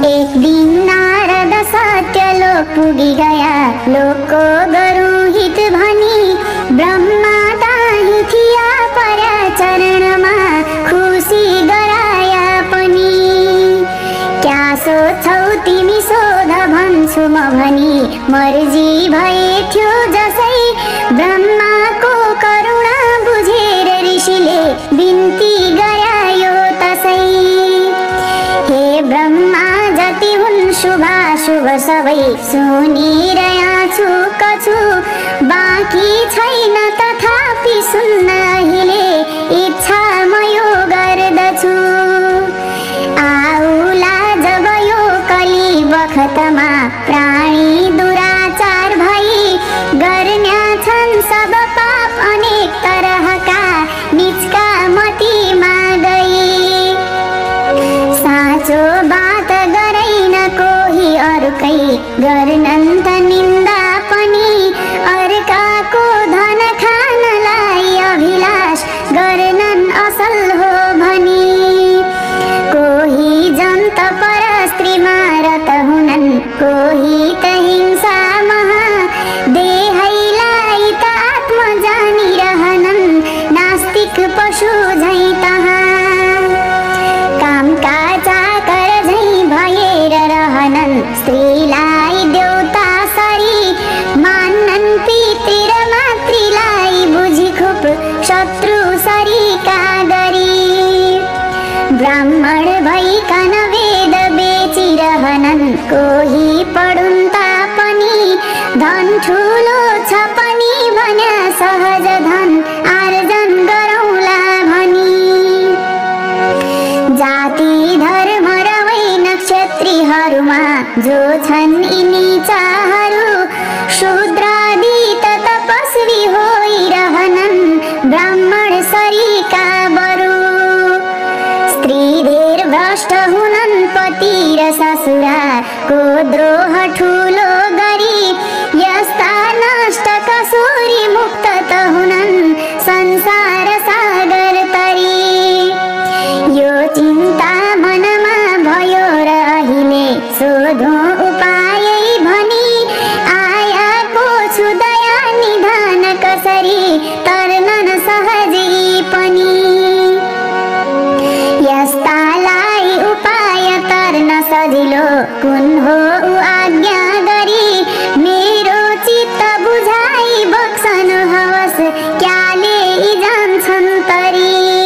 एक दिन नारद सत्यलोक पुगी गया, लोकको गरौँ हित भनी ब्रह्मा ताही थिया पर्या चरणमा खुसी गराया पनि। क्या सोच्छौ तिमी सोध भन्छु म भनी, मर्जी भए थियो जसै ब्रह्माको करुणा बुझेर ऋषिले बिन्ती गरायो तसै। हे ब्रह्मा जति हुन् शुभाशुभ सबै सुनिरया छु कछु, बाँकी छैन तथापि सुन्न अहिले इच्छा म यो गर्दछु। आउला जब यो कली बखतमा प्राणी दुराचार भई, गर्न्या छन् सब पाप अनेक तरहका निचका मतिमा गई। साँचो बात गरैन कोही अरूकै, गर्नन् त निन्दा पनि अर्काको धन खानलाई अभिलाष गर्नन् असल हो भनी। कोही जन्त पर स्त्रीमा रत हुनन्, कोही त हिंसा महा देहैलाई त आत्म जानिरहनन्, नास्तिक पशु झैं तहाँ। कामका चाकर झैं भएर रहनन्, स्त्रीलाई देउता सरी मान्नन्, पितृ र मातृलाई बुझी खुब शत्रु सरीका गरी। ब्राह्मण भइकन वेद बेचिरहनन्, कोही पढुन् तापनि धन ठुलो छ पनि भन्या सहज धन आर्जन गरौँला भनी। जाति धर्म र वै नक्षत्रीहरूमा जो छन् यिनी चाहरू, शूद्रादि त तपस्वी होइरहनन्, ब्राह्मण सरीका बरु। स्त्री धेर भ्रष्ट हुनन्, पति र ससुराको द्रोह ठुलो